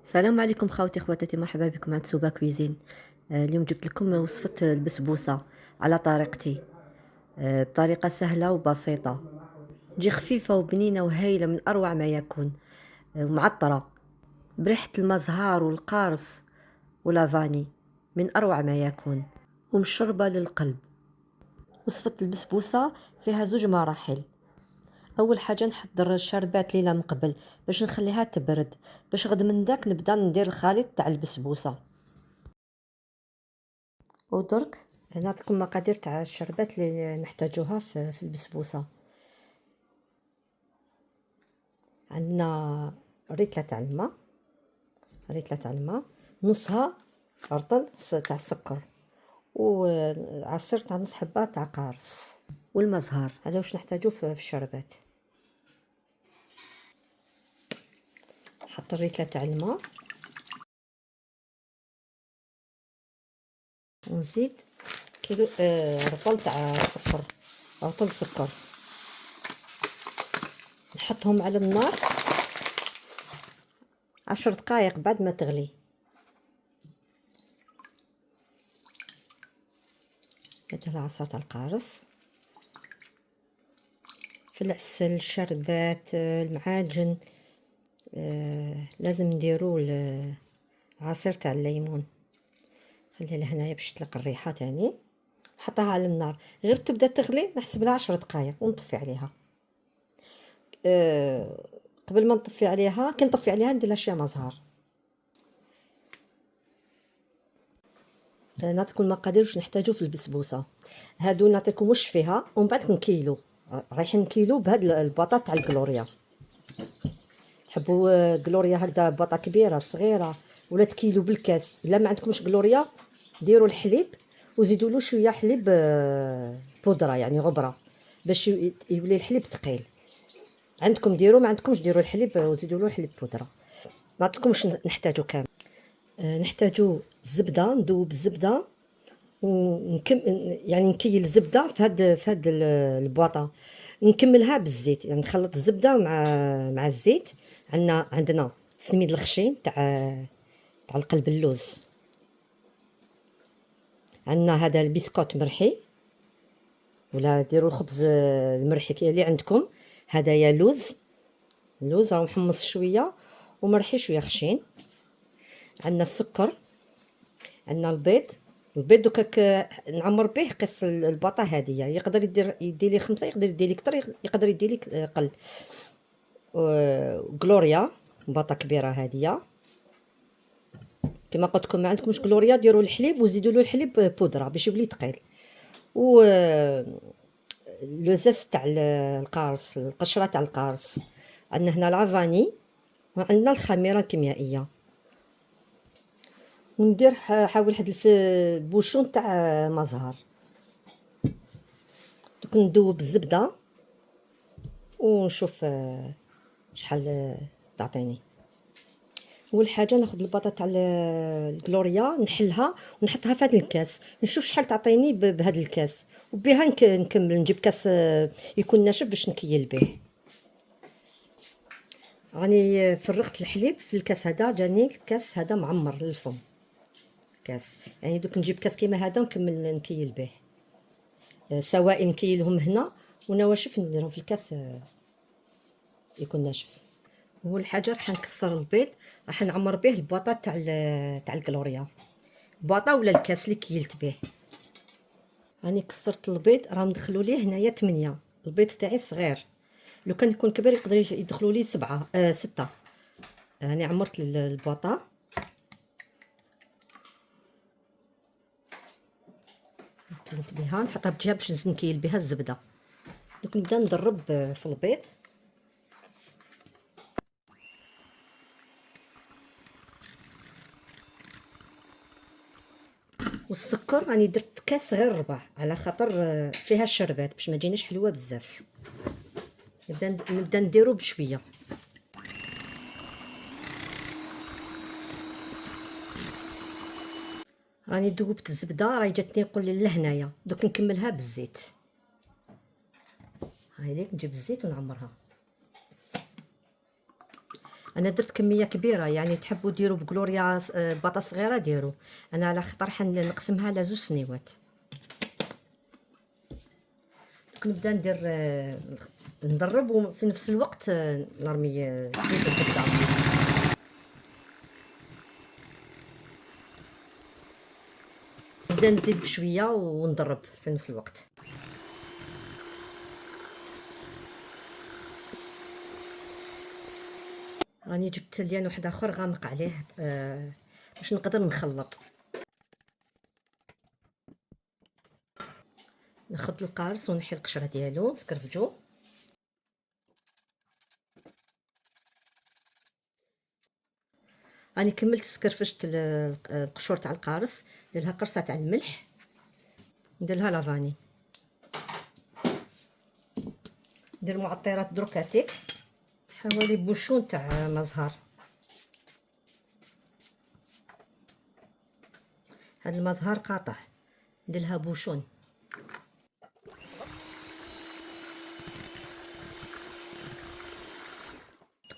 السلام عليكم خوتي خواتاتي، مرحبا بكم عند سوبا كويزين. اليوم جبت لكم وصفة البسبوسة على طريقتي، بطريقة سهلة وبسيطة، تجي خفيفة وبنينة وهايلة من أروع ما يكون، ومعطرة بريحة المزهار والقارص ولافاني، من أروع ما يكون، ومشربة للقلب. وصفة البسبوسة فيها زوج مراحل. اول حاجه نحضر الشربات ليله من قبل باش نخليها تبرد، باش غد من داك نبدا ندير الخليط تاع البسبوسه. ودرك نعطيكم مقادير تاع الشربات اللي نحتاجوها في البسبوسه. عندنا ريتله تاع الماء، ريتله تاع الماء نصها رطل تاع السكر، وعصير تاع نص حبه تاع قارص، والمزهر. هذا واش نحتاجو في الشربات. نحط الريتله تاع الماء ونزيد كيلو رطل تاع السكر، رطل سكر، نحطهم على النار 10 دقائق بعد ما تغلي. هذا العصير تاع القارص، في العسل، الشربات، المعاجن، لازم نديرو العصير تاع الليمون. خليها لهنايا باش تطلق الريحه تاني. نحطها على النار غير تبدا تغلي، نحسب لها 10 دقائق ونطفي عليها. قبل ما نطفي عليها، كي نطفي عليها ندير لها شويه مزهر. نعطيكم المقادير واش نحتاجو في البسبوسه. هادو نعطيكم واش فيها ومن بعد نكيلو. رايحين نكيلو بهاد الباطا تاع الكلوريا. تحبوا كلوريا هكذا باطا كبيره صغيره، ولا تكيلو بالكاس. الا ما عندكمش كلوريا ديروا الحليب وزيدوا له شويه حليب بودره، يعني غبره، باش يولي الحليب ثقيل. عندكم ديروا، ما عندكمش ديروا الحليب وزيدوا له حليب بودره. نعطيكم واش نحتاجو كامل. نحتاجو الزبده، نذوب الزبده ونكم، يعني نكيل الزبده في هاد البواطه، نكملها بالزيت، يعني نخلط الزبده مع الزيت. عندنا السميد الخشين تاع القلب اللوز. عندنا هذا البسكوت مرحي، ولا ديروا الخبز المرحي اللي عندكم. هدايا لوز راه محمص شويه ومرحي شويه خشين. عندنا السكر، عندنا البيض دوكا نعمر به قص الباطا هذه. يقدر يدير لي 5، يقدر يدير لي كتر، يقدر يدير لي قل. وغلوريا باطا كبيره هذه. كما قلت لكم ما عندكمش غلوريا ديروا الحليب وزيدوا له الحليب بودره باش يولي ثقيل. و لو زيست تاع القارص، القشره تاع القارص. عندنا هنا لافاني، وعندنا الخميره الكيميائيه. وندير حاول واحد بوشون تاع مزهر. دوك ندوب الزبده ونشوف شحال تعطيني. اول حاجه ناخذ الباطا تاع الكلوريا، نحلها ونحطها في هذا الكاس، نشوف شحال تعطيني بهذا الكاس، وبها نكمل نجيب كاس يكون ناشف باش نكيل به. راني فرغت الحليب في الكاس هذا، جاني الكاس هذا معمر للفم كاس. يعني دوك نجيب كاس كيما هذا ونكمل نكيل به. سوائل نكيلهم هنا، ونواشف نديرهم في الكاس يكون ناشف. اول حاجه راح نكسر البيض، راح نعمر به البواطه تاع الكلوريا، بواطه ولا الكاس اللي كيلت به. راني كسرت البيض، راه ندخلوا ليه هنايا 8. البيض تاعي صغير، لو كان يكون كبير يقدر يدخلوا لي 6. راني عمرت البواطه. كيلت بها، نحطها بجهه باش نكيل بها الزبده. دوك نبدا نضرب في البيض. والسكر راني درت كاس غير ربع، على خاطر فيها الشربات باش ما تجيناش حلوه بزاف. نبدا نديرو بشويه. راني ذوبت الزبده، راهي جاتني قليل لهنايا. دوك نكملها بالزيت. هاي ليك نجيب الزيت ونعمرها. انا درت كميه كبيره، يعني تحبوا ديروا بكلوريا باطا صغيره ديروا. انا على خاطر حنقسمها على 2 سنيوات. نبدا ندير ندرب وفي نفس الوقت نرمي زيت وزبده. نبدا نزيد بشويه وندرب في نفس الوقت. راني جبت ليان واحد اخر غامق عليه باش نقدر نخلط. ناخذ القارص ونحي القشره ديالو سكرفجو. راني كملت سكرفشت القشور تاع القارص. ندير لها قرصه تاع الملح، ندير لها لافاني، ندير معطرات دروكاتيك حوالي بوشون تاع مزهر. هاد المزهر قاطع، ندير لها بوشون.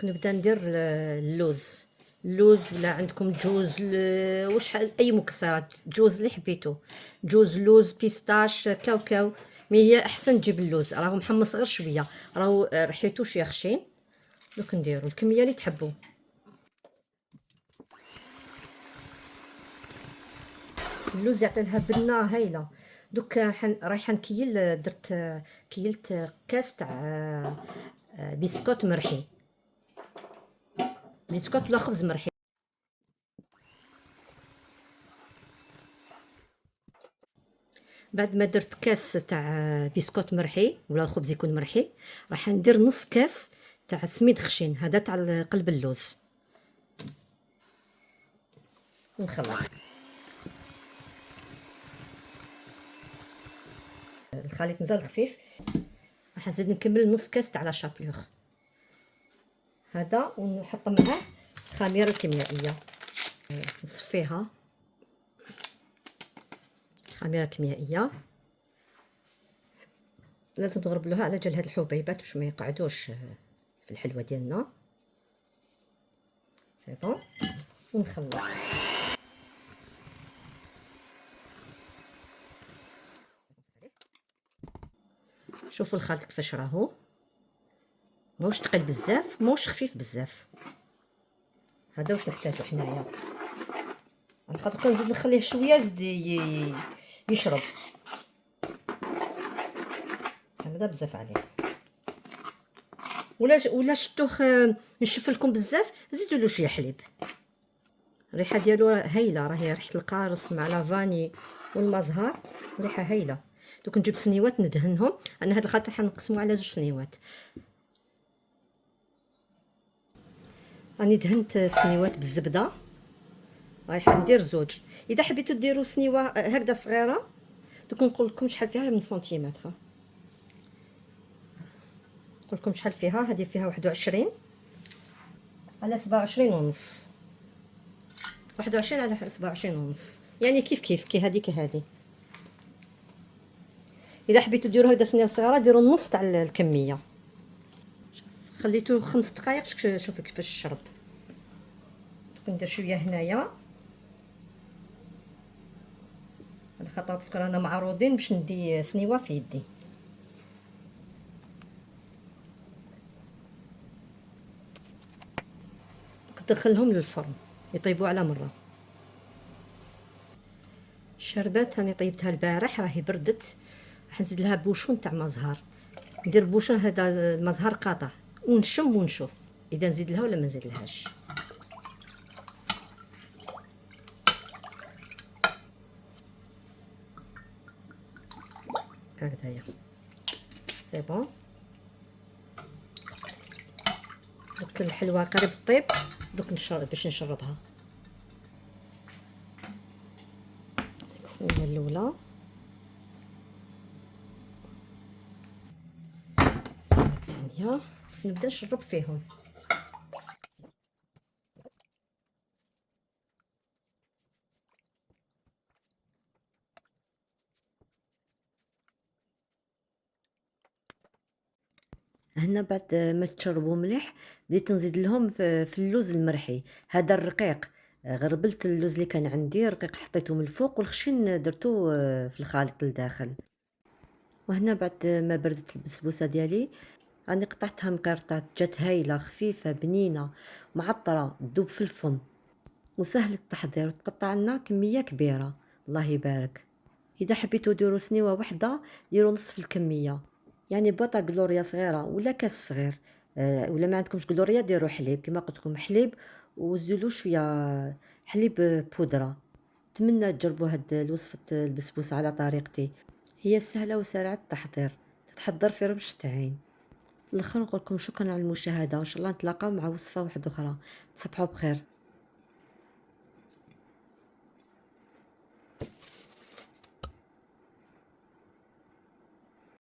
نبدا ندير اللوز. اللوز ولا عندكم جوز واش اي مكسرات، جوز اللي حبيتو، جوز، لوز، بيستاش، كاوكاو. مي هي احسن تجيب اللوز، راهو محمص غير شويه، راهو ريحتو شويه خشين. دوك نديرو الكميه اللي تحبوا. اللوز يعطي لها بنه هايله. دوك رايحه نكيل، درت كيلت كاس تاع بسكوت مرحي، بسكوت ولا خبز مرحي. بعد ما درت كاس تاع بسكوت مرحي ولا خبز يكون مرحي، راح ندير نص كاس تاع سميد خشين، هذا تاع قلب اللوز. ونخلط. الخليط مازال خفيف. راح نزيد نكمل نص كاس تاع لا شابيوغ هذا، ونحط معاه الخميره الكيميائيه. نصفيها خميره كيميائيه. لازم تغربلوها على جال هاد الحبيبات باش ما يقعدوش في الحلوه ديالنا. سي بون. ونخلط. شوفوا الخلط كيفاش راهو، ماهوش ثقيل بزاف ماهوش خفيف بزاف. هذا واش نحتاجو حنايا، على خاطر كنزيد نخليه شويه زيد يشرب. هذا بزاف عليه. ولا شتوه نشف لكم بزاف، زيدوا له شويه حليب. الريحه ديالو هايله، راهي ريحه القارص مع لافاني والمزهر، ريحه هايله. دوك نجيب سنيوات ندهنهم. انا هاد الخليط حنقسمو على 2 سنيوات. راني دهنت سنيوات بالزبده، رايحه ندير 2. اذا حبيتو ديروا سنيوه هكذا صغيره، دوك نقول لكم شحال فيها من سنتيمتر. نقول لكم شحال فيها. هذه فيها 21 على 27 ونص، 21 على 27 ونص، يعني كيف كيف كي هذه كي هذه. اذا حبيتو ديروا هكذا سنيه صغيره ديروا النص تاع الكميه. خليته 5 دقائق. شوفوا كيفاش شرب. ندير شويه هنايا على خاطر باسكو رانا معروضين باش ندي سنيوه في يدي. ندخلهم للفرن يطيبوا على مره. الشربات راني طيبتها البارح راهي بردت. راح نزيد لها بوشون تاع مزهر. ندير بوشون هذا المزهر قاطع، ونشم ونشوف اذا نزيد لها ولا ما نزيد لهاش. هكذايا سي بون. دوك الحلوه قريب طيب، دوك نشرب باش نشربها. السنيه الاولى، السنيه الثانيه، نبدا نشرب فيهم. هنا بعد ما تشربوا مليح بديت نزيد لهم في اللوز المرحي هذا الرقيق. غربلت اللوز اللي كان عندي رقيق حطيته من الفوق، والخشن درتو في الخليط لداخل. وهنا بعد ما بردت البسبوسه ديالي راني قطعتها مقرطات، جات هايله خفيفه بنينه معطره تذوب في الفم وسهل التحضير، وتقطع لنا كميه كبيره. الله يبارك. اذا حبيتو ديروا سنيوه وحده ديروا نصف الكميه، يعني بوطه قلوريا صغيره ولا كاس صغير. ولا ما عندكمش قلوريا ديروا حليب كما قلت لكم، حليب وزيدوا شويه حليب بودره. نتمنى تجربوا هاد الوصفه البسبوسه على طريقتي، هي سهله وسريعه التحضير، تتحضر في ربع عين. في الاخر نقول لكم شكرا على المشاهده، وان شاء الله نتلاقاو مع وصفه واحده اخرى. تصبحوا بخير.